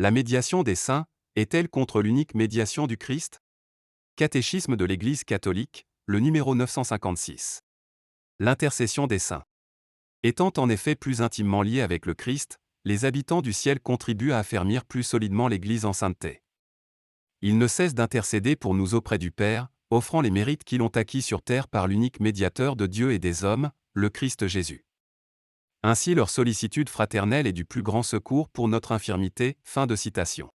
La médiation des saints est-elle contre l'unique médiation du Christ? Catéchisme de l'Église catholique, le numéro 956. L'intercession des saints. Étant en effet plus intimement liés avec le Christ, les habitants du ciel contribuent à affermir plus solidement l'Église en sainteté. Ils ne cessent d'intercéder pour nous auprès du Père, offrant les mérites qu'ils ont acquis sur terre par l'unique médiateur de Dieu et des hommes, le Christ Jésus. Ainsi leur sollicitude fraternelle est du plus grand secours pour notre infirmité. Fin de citation.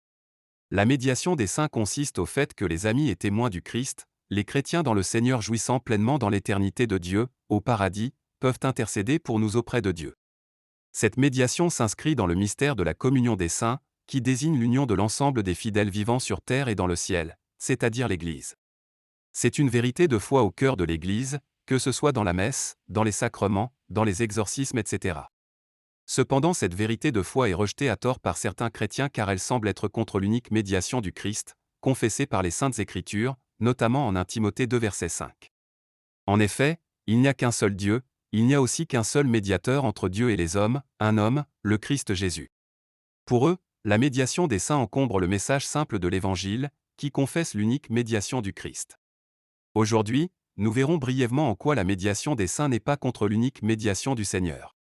La médiation des saints consiste au fait que les amis et témoins du Christ, les chrétiens dans le Seigneur jouissant pleinement dans l'éternité de Dieu, au paradis, peuvent intercéder pour nous auprès de Dieu. Cette médiation s'inscrit dans le mystère de la communion des saints, qui désigne l'union de l'ensemble des fidèles vivants sur terre et dans le ciel, c'est-à-dire l'Église. C'est une vérité de foi au cœur de l'Église, que ce soit dans la messe, dans les sacrements, dans les exorcismes, etc. Cependant, cette vérité de foi est rejetée à tort par certains chrétiens car elle semble être contre l'unique médiation du Christ, confessée par les Saintes Écritures, notamment en 1 Timothée 2 verset 5. En effet, il n'y a qu'un seul Dieu, il n'y a aussi qu'un seul médiateur entre Dieu et les hommes, un homme, le Christ Jésus. Pour eux, la médiation des saints encombre le message simple de l'Évangile, qui confesse l'unique médiation du Christ. Aujourd'hui, nous verrons brièvement en quoi la médiation des saints n'est pas contre l'unique médiation du Seigneur.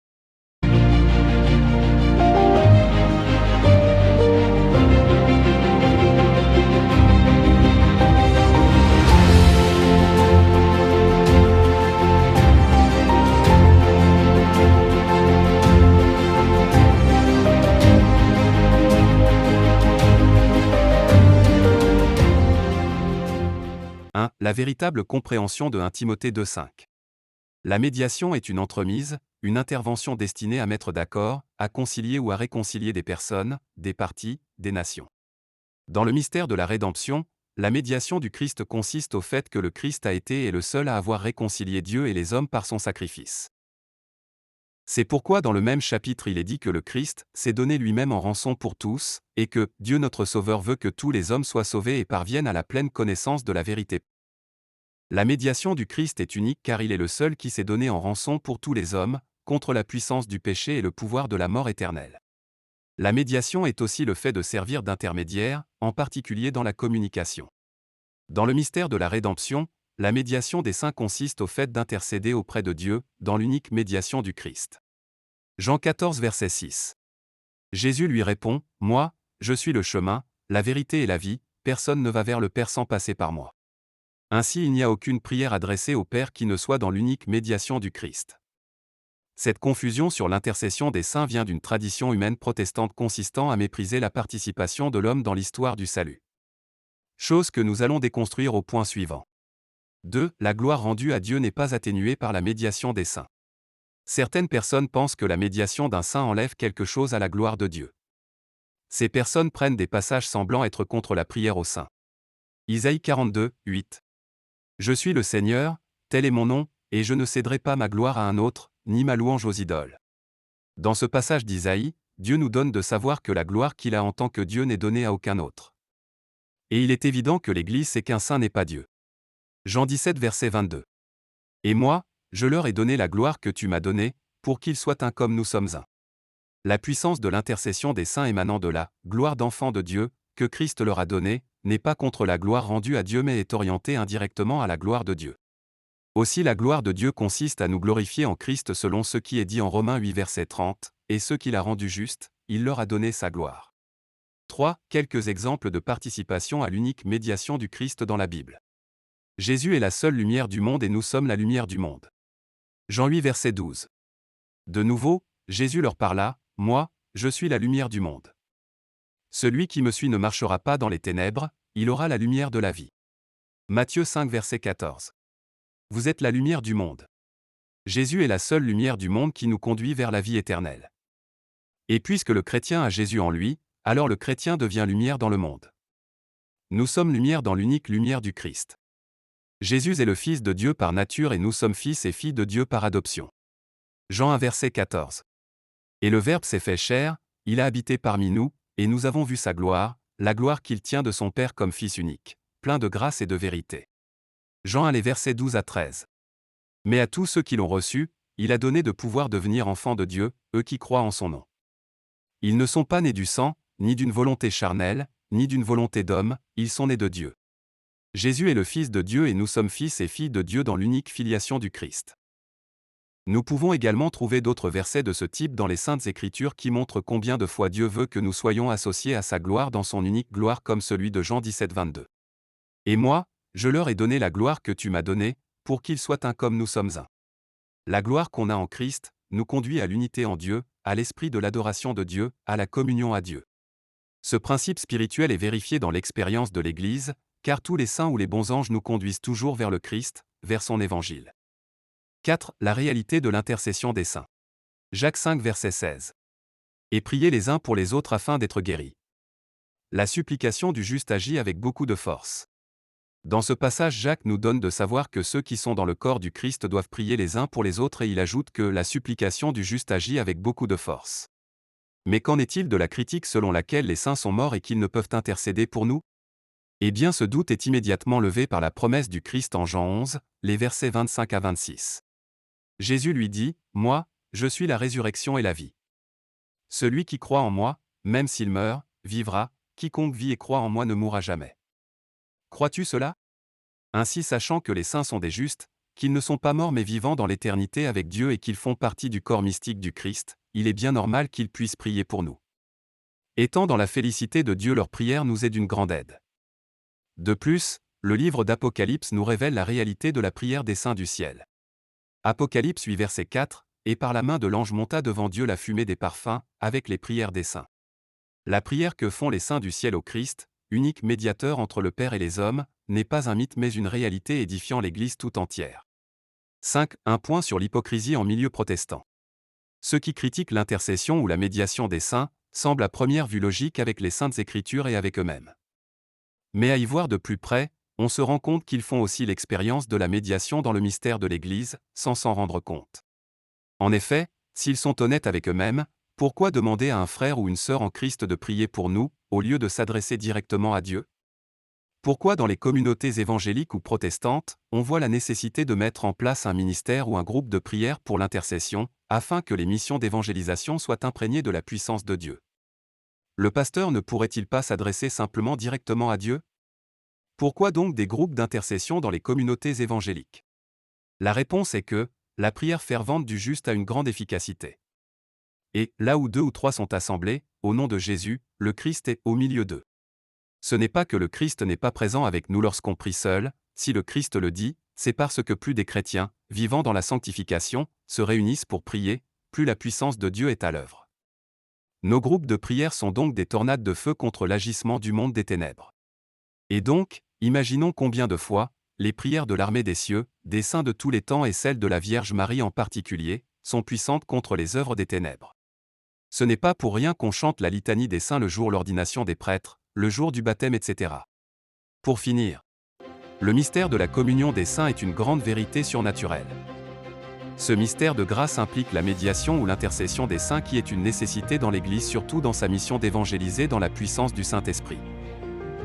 La véritable compréhension de 1 Timothée 2,5. La médiation est une entremise, une intervention destinée à mettre d'accord, à concilier ou à réconcilier des personnes, des parties, des nations. Dans le mystère de la rédemption, la médiation du Christ consiste au fait que le Christ a été et est le seul à avoir réconcilié Dieu et les hommes par son sacrifice. C'est pourquoi dans le même chapitre il est dit que le Christ s'est donné lui-même en rançon pour tous, et que Dieu notre Sauveur veut que tous les hommes soient sauvés et parviennent à la pleine connaissance de la vérité. La médiation du Christ est unique car il est le seul qui s'est donné en rançon pour tous les hommes, contre la puissance du péché et le pouvoir de la mort éternelle. La médiation est aussi le fait de servir d'intermédiaire, en particulier dans la communication. Dans le mystère de la rédemption, la médiation des saints consiste au fait d'intercéder auprès de Dieu, dans l'unique médiation du Christ. Jean 14 verset 6. Jésus lui répond, « Moi, je suis le chemin, la vérité et la vie, personne ne va vers le Père sans passer par moi. » Ainsi il n'y a aucune prière adressée au Père qui ne soit dans l'unique médiation du Christ. Cette confusion sur l'intercession des saints vient d'une tradition humaine protestante consistant à mépriser la participation de l'homme dans l'histoire du salut. Chose que nous allons déconstruire au point suivant. 2. La gloire rendue à Dieu n'est pas atténuée par la médiation des saints. Certaines personnes pensent que la médiation d'un saint enlève quelque chose à la gloire de Dieu. Ces personnes prennent des passages semblant être contre la prière aux saints. Isaïe 42, 8. Je suis le Seigneur, tel est mon nom, et je ne céderai pas ma gloire à un autre, ni ma louange aux idoles. Dans ce passage d'Isaïe, Dieu nous donne de savoir que la gloire qu'il a en tant que Dieu n'est donnée à aucun autre. Et il est évident que l'Église sait qu'un saint n'est pas Dieu. Jean 17 verset 22. Et moi, je leur ai donné la gloire que tu m'as donnée, pour qu'ils soient un comme nous sommes un. La puissance de l'intercession des saints émanant de la gloire d'enfant de Dieu, que Christ leur a donnée, n'est pas contre la gloire rendue à Dieu mais est orientée indirectement à la gloire de Dieu. Aussi la gloire de Dieu consiste à nous glorifier en Christ selon ce qui est dit en Romains 8 verset 30, et ceux qu'il a rendus justes, il leur a donné sa gloire. 3. Quelques exemples de participation à l'unique médiation du Christ dans la Bible. Jésus est la seule lumière du monde et nous sommes la lumière du monde. Jean 8 verset 12. De nouveau, Jésus leur parla, « Moi, je suis la lumière du monde. Celui qui me suit ne marchera pas dans les ténèbres, il aura la lumière de la vie. » Matthieu 5 verset 14. Vous êtes la lumière du monde. Jésus est la seule lumière du monde qui nous conduit vers la vie éternelle. Et puisque le chrétien a Jésus en lui, alors le chrétien devient lumière dans le monde. Nous sommes lumière dans l'unique lumière du Christ. Jésus est le Fils de Dieu par nature et nous sommes fils et filles de Dieu par adoption. Jean 1 verset 14. Et le Verbe s'est fait chair, il a habité parmi nous, et nous avons vu sa gloire, la gloire qu'il tient de son Père comme Fils unique, plein de grâce et de vérité. Jean 1 les versets 12 à 13. Mais à tous ceux qui l'ont reçu, il a donné de pouvoir devenir enfants de Dieu, eux qui croient en son nom. Ils ne sont pas nés du sang, ni d'une volonté charnelle, ni d'une volonté d'homme, ils sont nés de Dieu. Jésus est le Fils de Dieu et nous sommes fils et filles de Dieu dans l'unique filiation du Christ. Nous pouvons également trouver d'autres versets de ce type dans les Saintes Écritures qui montrent combien de fois Dieu veut que nous soyons associés à sa gloire dans son unique gloire comme celui de Jean 17, 22. Et moi, je leur ai donné la gloire que tu m'as donnée, pour qu'ils soient un comme nous sommes un. La gloire qu'on a en Christ nous conduit à l'unité en Dieu, à l'esprit de l'adoration de Dieu, à la communion à Dieu. Ce principe spirituel est vérifié dans l'expérience de l'Église, car tous les saints ou les bons anges nous conduisent toujours vers le Christ, vers son évangile. 4. La réalité de l'intercession des saints. Jacques 5 verset 16. Et priez les uns pour les autres afin d'être guéris. La supplication du juste agit avec beaucoup de force. Dans ce passage, Jacques nous donne de savoir que ceux qui sont dans le corps du Christ doivent prier les uns pour les autres et il ajoute que la supplication du juste agit avec beaucoup de force. Mais qu'en est-il de la critique selon laquelle les saints sont morts et qu'ils ne peuvent intercéder pour nous? Eh bien, ce doute est immédiatement levé par la promesse du Christ en Jean 11, les versets 25 à 26. Jésus lui dit, « Moi, je suis la résurrection et la vie. Celui qui croit en moi, même s'il meurt, vivra, quiconque vit et croit en moi ne mourra jamais. » Crois-tu cela? Ainsi, sachant que les saints sont des justes, qu'ils ne sont pas morts mais vivants dans l'éternité avec Dieu et qu'ils font partie du corps mystique du Christ, il est bien normal qu'ils puissent prier pour nous. Étant dans la félicité de Dieu, leur prière nous est d'une grande aide. De plus, le livre d'Apocalypse nous révèle la réalité de la prière des saints du ciel. Apocalypse 8 verset 4, « Et par la main de l'ange monta devant Dieu la fumée des parfums, avec les prières des saints. » La prière que font les saints du ciel au Christ, unique médiateur entre le Père et les hommes, n'est pas un mythe mais une réalité édifiant l'Église tout entière. 5. Un point sur l'hypocrisie en milieu protestant. Ceux qui critiquent l'intercession ou la médiation des saints semblent à première vue logiques avec les Saintes Écritures et avec eux-mêmes. Mais à y voir de plus près, on se rend compte qu'ils font aussi l'expérience de la médiation dans le mystère de l'Église, sans s'en rendre compte. En effet, s'ils sont honnêtes avec eux-mêmes, pourquoi demander à un frère ou une sœur en Christ de prier pour nous, au lieu de s'adresser directement à Dieu? Pourquoi dans les communautés évangéliques ou protestantes, on voit la nécessité de mettre en place un ministère ou un groupe de prière pour l'intercession, afin que les missions d'évangélisation soient imprégnées de la puissance de Dieu? Le pasteur ne pourrait-il pas s'adresser simplement directement à Dieu? Pourquoi donc des groupes d'intercession dans les communautés évangéliques? La réponse est que, la prière fervente du juste a une grande efficacité. Et, là où 2 ou 3 sont assemblés, au nom de Jésus, le Christ est au milieu d'eux. Ce n'est pas que le Christ n'est pas présent avec nous lorsqu'on prie seul, si le Christ le dit, c'est parce que plus des chrétiens, vivant dans la sanctification, se réunissent pour prier, plus la puissance de Dieu est à l'œuvre. Nos groupes de prière sont donc des tornades de feu contre l'agissement du monde des ténèbres. Et donc, imaginons combien de fois, les prières de l'armée des cieux, des saints de tous les temps et celles de la Vierge Marie en particulier, sont puissantes contre les œuvres des ténèbres. Ce n'est pas pour rien qu'on chante la litanie des saints le jour de l'ordination des prêtres, le jour du baptême, etc. Pour finir, le mystère de la communion des saints est une grande vérité surnaturelle. Ce mystère de grâce implique la médiation ou l'intercession des saints qui est une nécessité dans l'Église, surtout dans sa mission d'évangéliser dans la puissance du Saint-Esprit.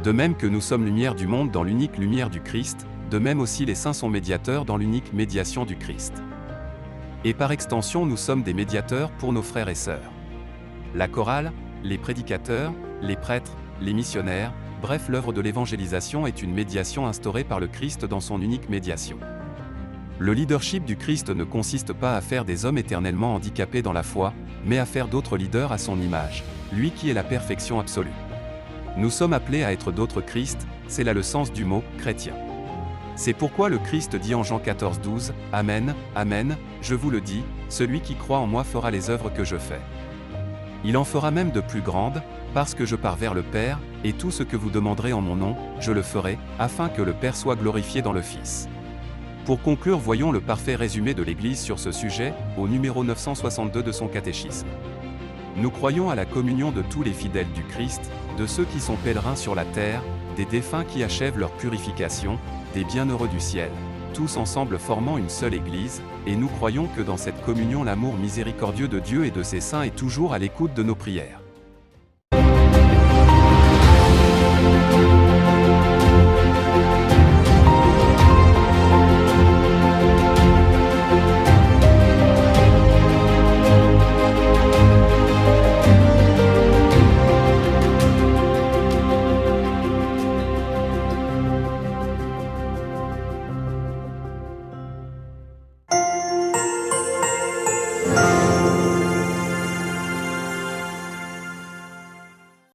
De même que nous sommes lumière du monde dans l'unique lumière du Christ, de même aussi les saints sont médiateurs dans l'unique médiation du Christ. Et par extension nous sommes des médiateurs pour nos frères et sœurs. La chorale, les prédicateurs, les prêtres, les missionnaires, bref l'œuvre de l'évangélisation est une médiation instaurée par le Christ dans son unique médiation. Le leadership du Christ ne consiste pas à faire des hommes éternellement handicapés dans la foi, mais à faire d'autres leaders à son image, lui qui est la perfection absolue. Nous sommes appelés à être d'autres Christ, c'est là le sens du mot « chrétien ». C'est pourquoi le Christ dit en Jean 14, 12, « Amen, Amen, je vous le dis, celui qui croit en moi fera les œuvres que je fais. Il en fera même de plus grandes, parce que je pars vers le Père, et tout ce que vous demanderez en mon nom, je le ferai, afin que le Père soit glorifié dans le Fils. » Pour conclure, voyons le parfait résumé de l'Église sur ce sujet, au numéro 962 de son catéchisme. Nous croyons à la communion de tous les fidèles du Christ, de ceux qui sont pèlerins sur la terre, des défunts qui achèvent leur purification, des bienheureux du ciel, tous ensemble formant une seule Église, et nous croyons que dans cette communion l'amour miséricordieux de Dieu et de ses saints est toujours à l'écoute de nos prières.